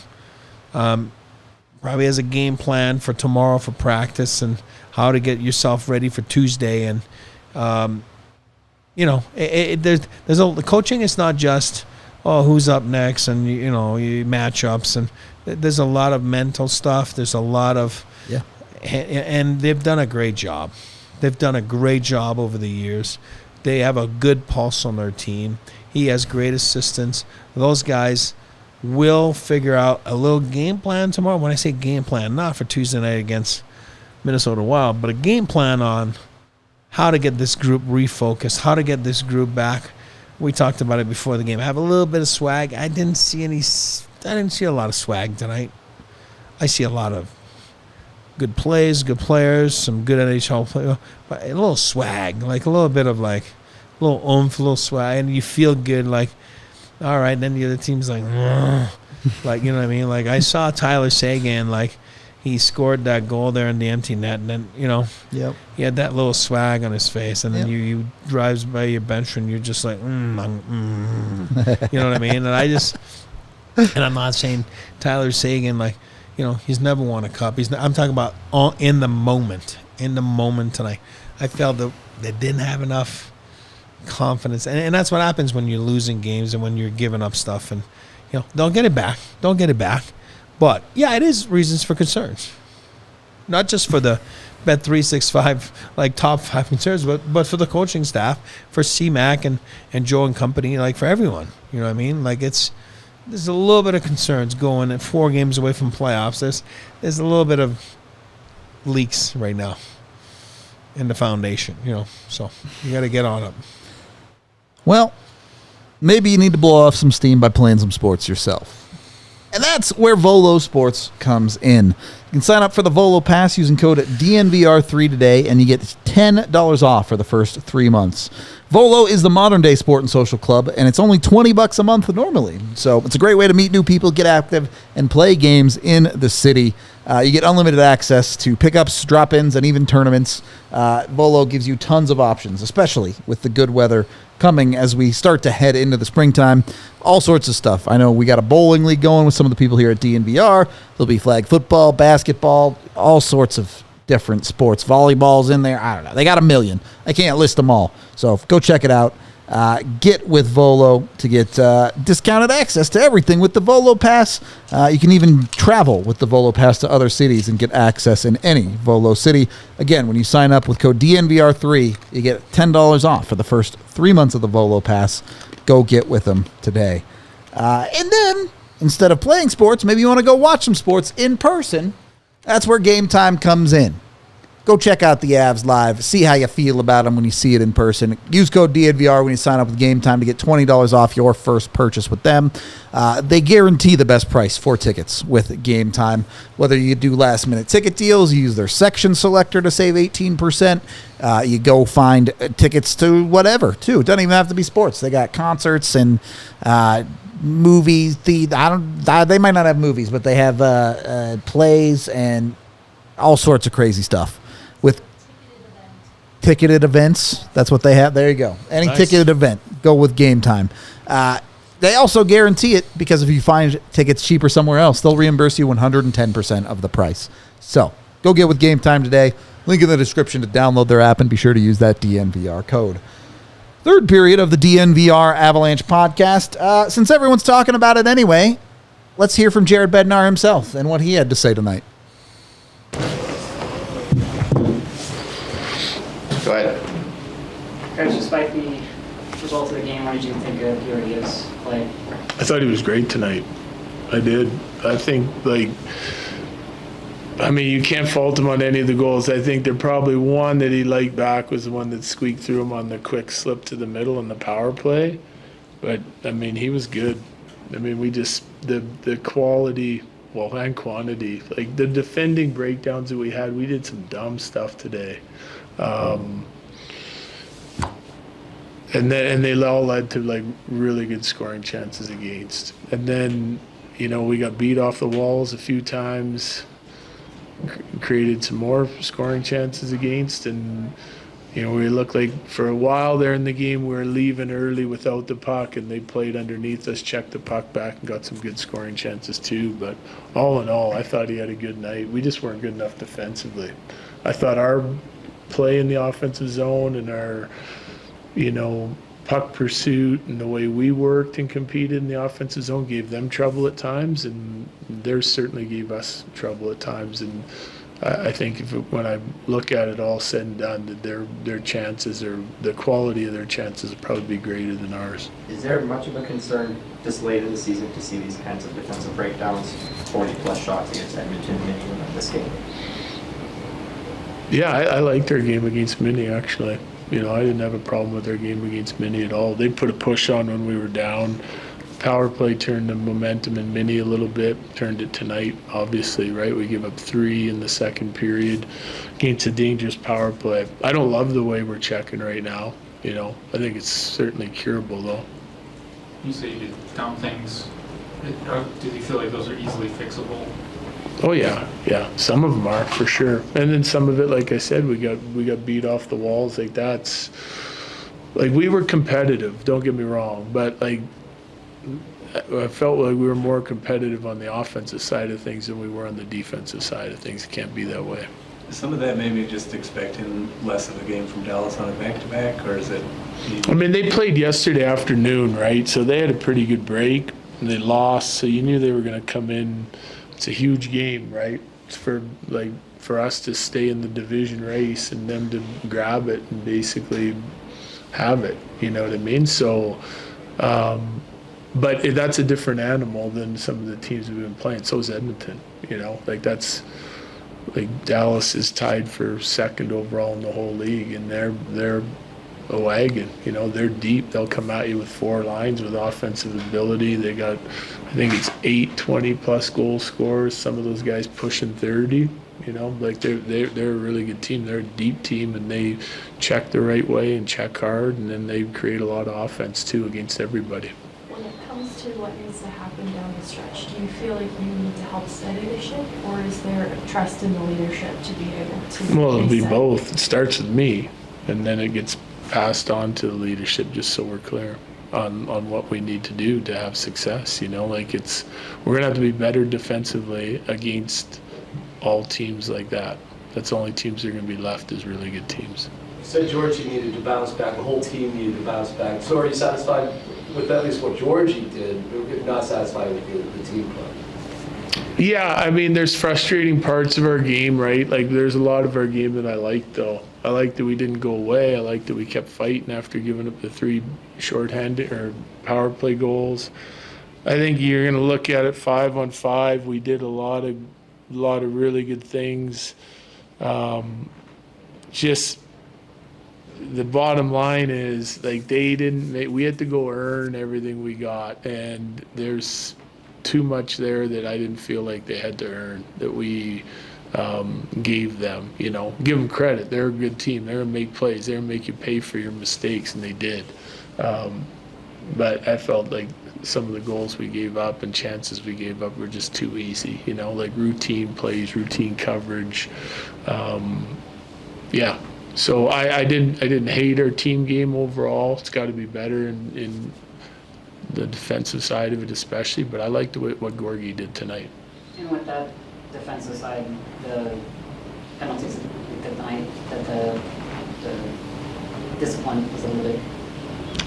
Probably has a game plan for tomorrow for practice and how to get yourself ready for Tuesday. And, the coaching is not just, who's up next and, you matchups. And there's a lot of mental stuff. There's a lot of, and they've done a great job. They've done a great job over the years. They have a good pulse on their team. He has great assistants. Those guys will figure out a little game plan tomorrow. When I say game plan, not for Tuesday night against Minnesota Wild, but a game plan on how to get this group refocused, how to get this group back. We talked about it before the game. Have a little bit of swag. I didn't see a lot of swag tonight. I see a lot of good plays, good players, some good NHL players, but a little swag, like a little bit of like a little oomph, a little swag, and you feel good. Like, all right, then the other team's like, like, you know what I mean? Like I saw Tyler Seguin, like he scored that goal there in the empty net, and then he had that little swag on his face, and then you drives by your bench and you're just like, you know what I mean? And and I'm not saying Tyler Seguin, like, he's never won a cup. I'm talking about in the moment tonight. I felt that they didn't have enough confidence, and that's what happens when you're losing games and when you're giving up stuff, and don't get it back. But it is reasons for concerns, not just for the Bet365 like top 5 concerns, but for the coaching staff, for C-Mac and Joe and company, like for everyone. You know what I mean? Like there's a little bit of concerns going at 4 games away from playoffs. There's a little bit of leaks right now in the foundation, so you got to get on it. Well, maybe you need to blow off some steam by playing some sports yourself. And that's where Volo Sports comes in. You can sign up for the Volo Pass using code DNVR3 today, and you get $10 off for the first 3 months. Volo is the modern-day sport and social club, and it's only $20 a month normally. So it's a great way to meet new people, get active, and play games in the city. You get unlimited access to pickups, drop-ins, and even tournaments. Volo gives you tons of options, especially with the good weather coming as we start to head into the springtime. All sorts of stuff. I know we got a bowling league going with some of the people here at DNVR. There'll be flag football, basketball, all sorts of different sports. Volleyball's in there. I don't know. They got a million. I can't list them all. So go check it out. Get with Volo to get discounted access to everything with the Volo Pass. You can even travel with the Volo Pass to other cities and get access in any Volo city. Again, when you sign up with code DNVR3, you get $10 off for the first 3 months of the Volo Pass. Go get with them today. And then, instead of playing sports, maybe you want to go watch some sports in person. That's where Game Time comes in. Go check out the Avs live. See how you feel about them when you see it in person. Use code DNVR when you sign up with Game Time to get $20 off your first purchase with them. They guarantee the best price for tickets with Game Time. Whether you do last-minute ticket deals, you use their section selector to save 18%. You go find tickets to whatever, too. It doesn't even have to be sports. They got concerts and movies. They might not have movies, but they have plays and all sorts of crazy stuff. With ticketed events, that's what they have. There you go. Any ticketed event, go with Game Time. They also guarantee it because if you find tickets cheaper somewhere else, they'll reimburse you 110% of the price. So go get with Game Time today. Link in the description to download their app and be sure to use that DNVR code. Third period of the DNVR Avalanche podcast. Since everyone's talking about it anyway, let's hear from Jared Bednar himself and what he had to say tonight. Go ahead. Coach, despite the results of the game, what did you think of Georgiev's play? I thought he was great tonight. I did. I think, you can't fault him on any of the goals. I think there probably one that he liked back was the one that squeaked through him on the quick slip to the middle in the power play. But, he was good. We just, the quality, and quantity, the defending breakdowns that we had, we did some dumb stuff today. And they all led to really good scoring chances against. And then, we got beat off the walls a few times, created some more scoring chances against, and we looked like for a while there in the game we were leaving early without the puck, and they played underneath us, checked the puck back, and got some good scoring chances too. But all in all, I thought he had a good night. We just weren't good enough defensively. I thought our play in the offensive zone and our, puck pursuit and the way we worked and competed in the offensive zone gave them trouble at times, and theirs certainly gave us trouble at times. And I think when I look at it all said and done, that their chances or the quality of their chances will probably be greater than ours. Is there much of a concern this late in the season to see these kinds of defensive breakdowns, 40-plus shots against Edmonton in this game? Yeah, I liked their game against Minnie, actually. I didn't have a problem with their game against Minnie at all. They put a push on when we were down. Power play turned the momentum in Minnie a little bit, turned it tonight, obviously, right? We give up 3 in the second period against a dangerous power play. I don't love the way we're checking right now, I think it's certainly curable, though. You say you did dumb things. Do you feel like those are easily fixable? Oh yeah. Some of them are for sure, and then some of it, like I said, we got beat off the walls. That's we were competitive. Don't get me wrong, but I felt like we were more competitive on the offensive side of things than we were on the defensive side of things. It can't be that way. Is some of that maybe just expecting less of a game from Dallas on a back-to-back, or is it? They played yesterday afternoon, right? So they had a pretty good break, and they lost. So you knew they were going to come in. It's a huge game, right? It's for us to stay in the division race and them to grab it and basically have it. You know what I mean? So, but that's a different animal than some of the teams we've been playing. So is Edmonton. That's Dallas is tied for second overall in the whole league, and they're a wagon. They're deep. They'll come at you with 4 lines with offensive ability. They got, I think it's 8 20-plus goal scorers. Some of those guys pushing 30. They're a really good team. They're a deep team, and they check the right way and check hard, and then they create a lot of offense too against everybody. When it comes to what needs to happen down the stretch, do do you feel like you need to help steady the ship, or is there trust in the leadership to be able to? Well, it'll be reset? both. It starts with me, and then it gets passed on to the leadership, just so we're clear on what we need to do to have success. You know, like we're gonna have to be better defensively against all teams like that. That's the only teams that are gonna be left is really good teams. You said Georgie needed to bounce back, the whole team needed to bounce back. So are you satisfied with at least what Georgie did, if not satisfied with the team play? Yeah, I mean, there's frustrating parts of our game, right? Like, there's a lot of our game that I like, though. I like that we didn't go away. I like that we kept fighting after giving up the 3 shorthanded or power play goals. I think you're going to look at it 5-on-5. We did a lot of really good things. Just the bottom line is, like, we had to go earn everything we got, and there's too much there that I didn't feel like they had to earn, that we gave them. You know, give them credit. They're a good team. They're going to make plays. They're going to make you pay for your mistakes, and they did. But I felt like some of the goals we gave up and chances we gave up were just too easy, you know, like routine plays, routine coverage. Yeah. So I didn't hate our team game overall. It's got to be better in the defensive side of it especially, but I liked what Georgie did tonight. And with that defensive side, the penalties tonight, that the discipline was a little bit.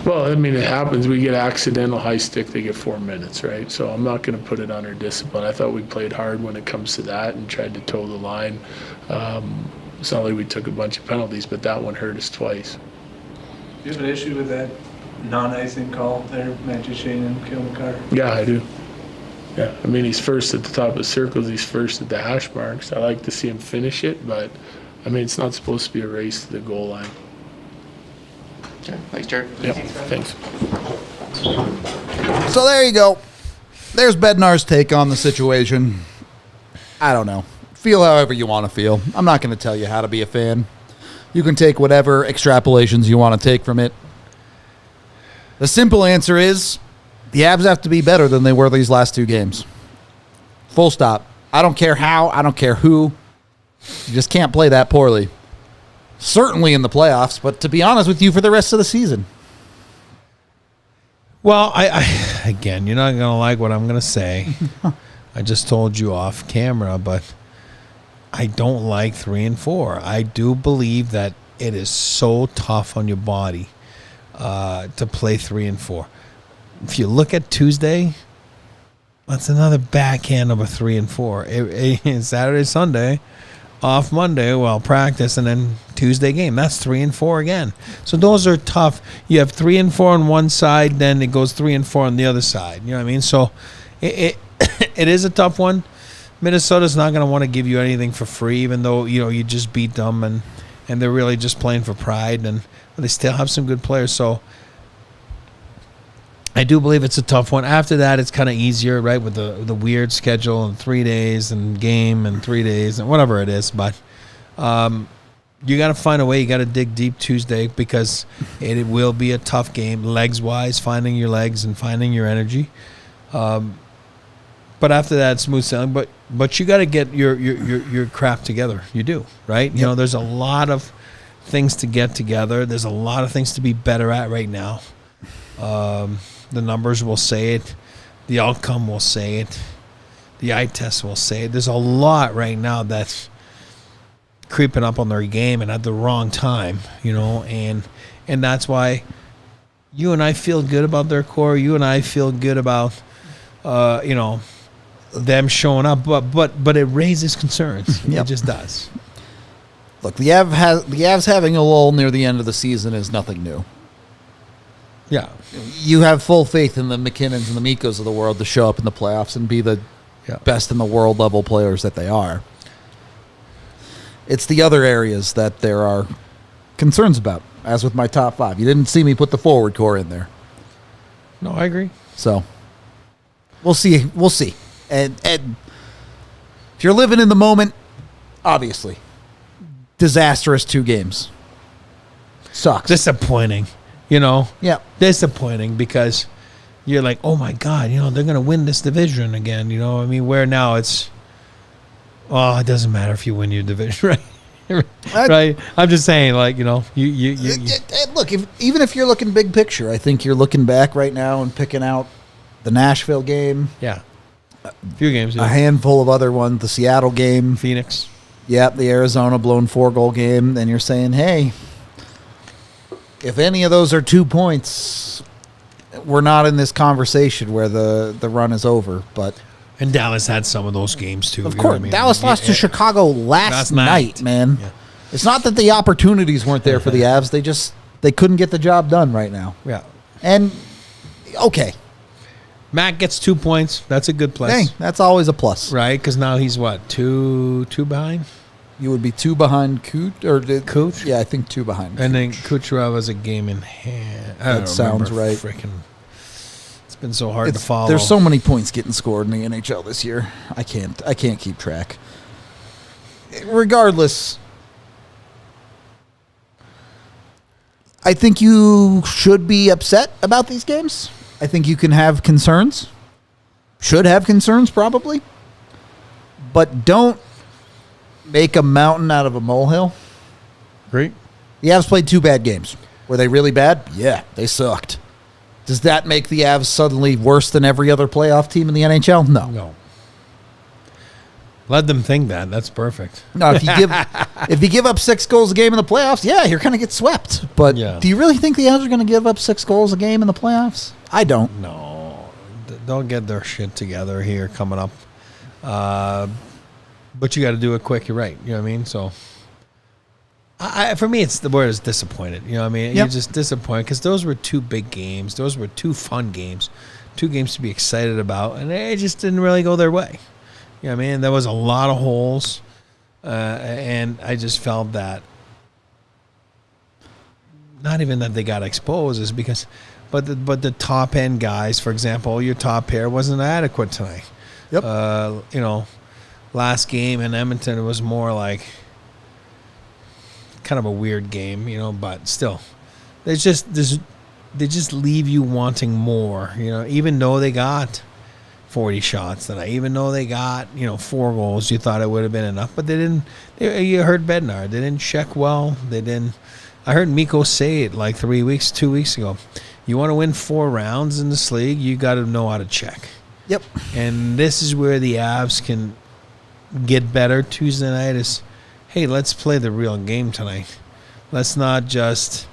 Well, I mean, it happens. We get accidental high stick, they get 4 minutes, right? So I'm not going to put it on our discipline. I thought we played hard when it comes to that and tried to toe the line. It's not like we took a bunch of penalties, but that one hurt us twice. Do you have an issue with that non-icing call there, Matt Duchene and Cale Makar? Yeah, I do. Yeah, I mean, he's first at the top of the circles. He's first at the hash marks. I like to see him finish it, but, I mean, it's not supposed to be a race to the goal line. Okay, thanks, Jared. Yep, thanks. So there you go. There's Bednar's take on the situation. I don't know. Feel however you want to feel. I'm not going to tell you how to be a fan. You can take whatever extrapolations you want to take from it. The simple answer is the Avs have to be better than they were these last 2 games. Full stop. I don't care how. I don't care who. You just can't play that poorly. Certainly in the playoffs, but to be honest with you, for the rest of the season. Well, I again, you're not going to like what I'm going to say. I just told you off camera, but I don't like 3 and 4. I do believe that it is so tough on your body to play 3 and 4. If you look at Tuesday, that's another backhand of a 3 and 4. Saturday, Sunday, off Monday, practice, and then Tuesday game. That's 3 and 4 again. So those are tough. You have 3 and 4 on one side, then it goes 3 and 4 on the other side. You know what I mean? So it is a tough one. Minnesota's not going to want to give you anything for free, even though you just beat them, and they're really just playing for pride, and they still have some good players. So I do believe it's a tough one. After that, it's kind of easier, right, with the weird schedule and 3 days and game and 3 days and whatever it is. But you got to find a way. You got to dig deep Tuesday because it will be a tough game, legs-wise, finding your legs and finding your energy. But after that, smooth sailing. But you got to get your crap together. You do, right? Yep. There's a lot of things to get together. There's a lot of things to be better at right now. The numbers will say it. The outcome will say it. The eye test will say it. There's a lot right now that's creeping up on their game and at the wrong time, and that's why you and I feel good about their core. You and I feel good about, them showing up, but it raises concerns. Yep. It just does. Look, the Avs having a lull near the end of the season is nothing new. Yeah. You have full faith in the McKinnons and the Mikos of the world to show up in the playoffs and be the best in the world level players that they are. It's the other areas that there are concerns about, as with my top 5. You didn't see me put the forward core in there. No, I agree. So we'll see. We'll see. And if you're living in the moment, obviously, disastrous 2 games. Sucks. Disappointing. Yeah. Disappointing because you're like, oh my God, they're going to win this division again. I mean, where now it's, it doesn't matter if you win your division, right? Right. I'm just saying, like, you look, even if you're looking big picture, I think you're looking back right now and picking out the Nashville game. Yeah. A few games. Yeah. A handful of other ones. The Seattle game. Phoenix. Yep, the Arizona blown 4-goal game. Then you're saying, hey, if any of those are 2 points, we're not in this conversation where the run is over. And Dallas had some of those games, too. Of course. Dallas lost to Chicago last night, man. Yeah. It's not that the opportunities weren't there for the Avs. They couldn't get the job done right now. Yeah. And, okay. Matt gets 2 points. That's a good plus. Hey, that's always a plus. Right, because now he's what, two behind? You would be 2 behind Cooch? Yeah, I think 2 behind And then Kucherov has a game in hand. That sounds right. It's been so hard to follow. There's so many points getting scored in the NHL this year. I can't keep track. Regardless, I think you should be upset about these games. I think you can have concerns. Should have concerns, probably. But don't make a mountain out of a molehill. Great. The Avs played 2 bad games. Were they really bad? Yeah, they sucked. Does that make the Avs suddenly worse than every other playoff team in the NHL? No. Let them think that. That's perfect. No, if you give up 6 goals a game in the playoffs, yeah, you're going to get swept. But do you really think the Avs are going to give up 6 goals a game in the playoffs? I don't. No. Don't get their shit together here coming up. But you got to do it quick. You're right. You know what I mean? So, for me, the word is disappointed. You know what I mean? You're just disappointed because those were 2 big games. Those were 2 fun games. 2 games to be excited about. And they just didn't really go their way. You know what I mean? There was a lot of holes. And I just felt that not even that they got exposed is because but the top end guys, for example, your top pair wasn't adequate tonight. Yep. Last game in Edmonton, it was more like kind of a weird game, but still, they just leave you wanting more, even though they got 40 shots tonight, even though they got 4 goals, you thought it would have been enough, but they didn't. You heard Bednar, they didn't check well. They didn't. I heard Mikko say it like 2 weeks ago. You want to win 4 rounds in this league, you got to know how to check. Yep. And this is where the Avs can get better. Tuesday night is, hey, let's play the real game tonight. Let's not just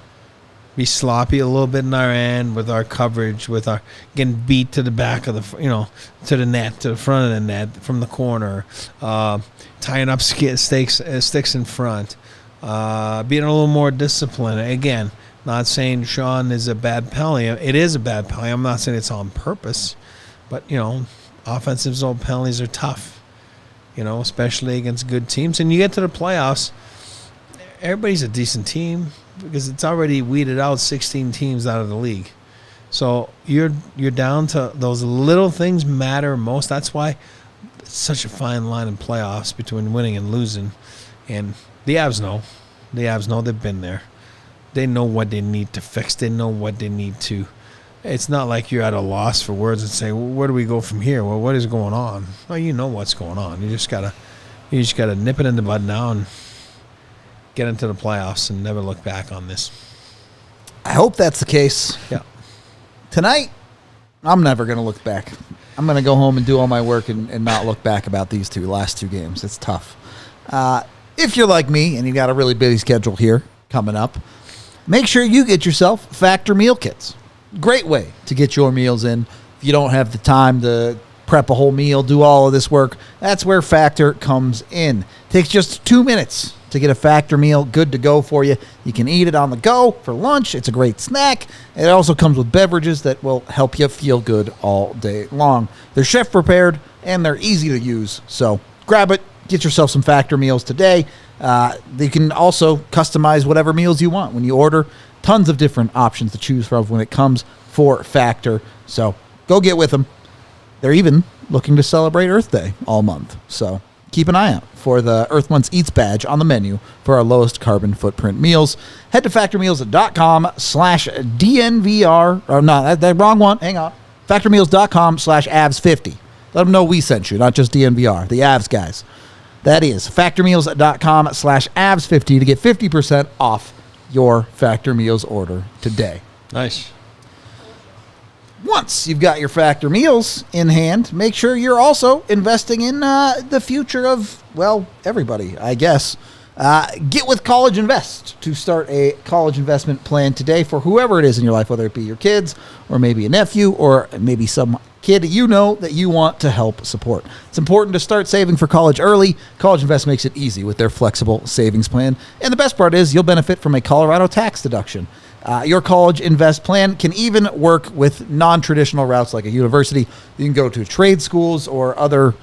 be sloppy a little bit in our end with our coverage, with our getting beat to the back of the, to the net, to the front of the net, from the corner, tying up sticks in front, being a little more disciplined. Again, not saying Sean is a bad penalty. It is a bad penalty. I'm not saying it's on purpose, but offensive zone penalties are tough. Especially against good teams. And you get to the playoffs, everybody's a decent team because it's already weeded out 16 teams out of the league. So you're down to those little things matter most. That's why it's such a fine line in playoffs between winning and losing. And the Avs know. The Avs know they've been there. They know what they need to fix. They know what they need to. It's not like you're at a loss for words and say, well, where do we go from here? Well, what is going on? Well, you know what's going on. You just gotta nip it in the bud now and get into the playoffs and never look back on this. I hope that's the case. Yeah. Tonight, I'm never going to look back. I'm going to go home and do all my work and not look back about these last 2 games. It's tough. If you're like me and you got a really busy schedule here coming up, make sure you get yourself Factor meal kits. Great way to get your meals in. If you don't have the time to prep a whole meal, do all of this work, that's where Factor comes in. Takes just 2 minutes to get a Factor meal good to go for you. You can eat it on the go for lunch. It's a great snack. It also comes with beverages that will help you feel good all day long. They're chef prepared and they're easy to use. So grab it. Get yourself some Factor meals today. You can also customize whatever meals you want when you order. Tons of different options to choose from when it comes for Factor. So go get with them. They're even looking to celebrate Earth Day all month. So keep an eye out for the Earth Month's Eats badge on the menu for our lowest carbon footprint meals. Head to factormeals.com/DNVR. Oh, no, that wrong one. Hang on. Factormeals.com/Avs50. Let them know we sent you, not just DNVR, the Avs guys. That is factormeals.com/Avs50 to get 50% off your Factor Meals order today. Nice. Once you've got your Factor Meals in hand, make sure you're also investing in the future of, well, everybody, I guess. Get with College Invest to start a college investment plan today for whoever it is in your life, whether it be your kids or maybe a nephew or maybe some kid you know that you want to help support. It's important to start saving for college early. College Invest makes it easy with their flexible savings plan. And the best part is you'll benefit from a Colorado tax deduction. Your College Invest plan can even work with non-traditional routes like a university. You can go to trade schools or other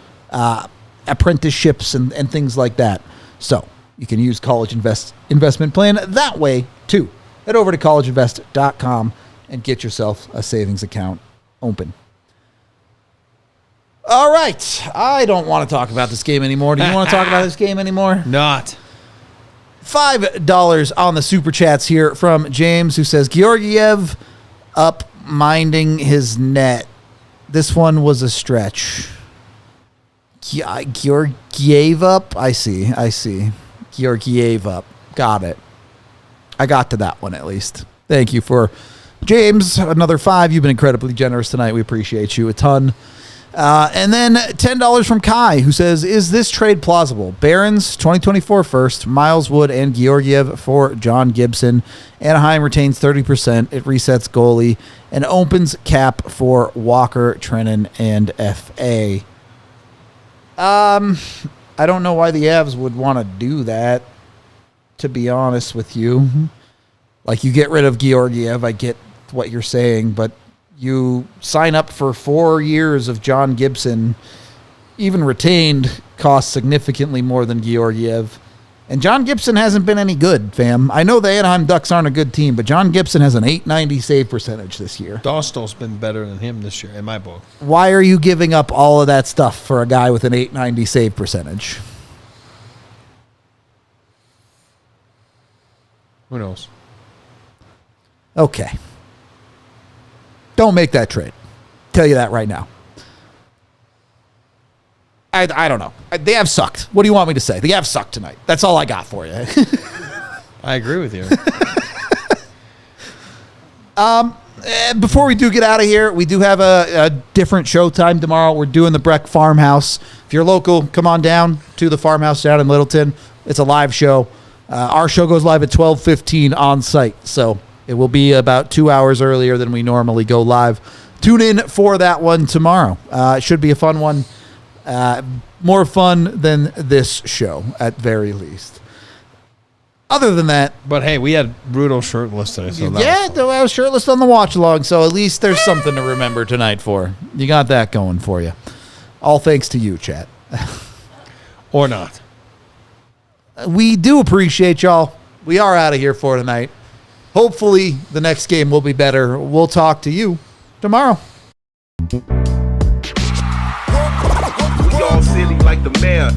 apprenticeships and things like that. So you can use College investment plan that way too. Head over to collegeinvest.com and get yourself a savings account open. All right. I don't want to talk about this game anymore. Do you want to talk about this game anymore? Not. $5 on the Super Chats here from James, who says, Georgiev up minding his net. This one was a stretch. Georgiev up? I see. Georgiev up. Got it. I got to that one at least. Thank you for James. Another $5. You've been incredibly generous tonight. We appreciate you a ton. And then $10 from Kai, who says, is this trade plausible? Barons, 2024 first, Miles Wood and Georgiev for John Gibson. Anaheim retains 30%. It resets goalie and opens cap for Walker, Trennan, and FA. I don't know why the Avs would want to do that, to be honest with you. Like, you get rid of Georgiev, I get what you're saying, but you sign up for 4 years of John Gibson, even retained, costs significantly more than Georgiev. And John Gibson hasn't been any good, fam. I know the Anaheim Ducks aren't a good team, but John Gibson has an .890 save percentage this year. Dostal's been better than him this year, in my book. Why are you giving up all of that stuff for a guy with an .890 save percentage? Who knows? Okay. Don't make that trade. Tell you that right now. I don't know. The Avs sucked. What do you want me to say? The Avs sucked tonight. That's all I got for you. I agree with you. Before we do get out of here, we do have a different showtime tomorrow. We're doing the Breck Farmhouse. If you're local, come on down to the farmhouse down in Littleton. It's a live show. Our show goes live at 12:15 on site, so it will be about 2 hours earlier than we normally go live. Tune in for that one tomorrow. It should be a fun one. More fun than this show, at very least. Other than that... But hey, we had brutal shirtless today. So I was shirtless on the watch log, so at least there's something to remember tonight for. You got that going for you. All thanks to you, chat. Or not. We do appreciate y'all. We are out of here for tonight. Hopefully, the next game will be better. We'll talk to you tomorrow. We all silly like the mayor.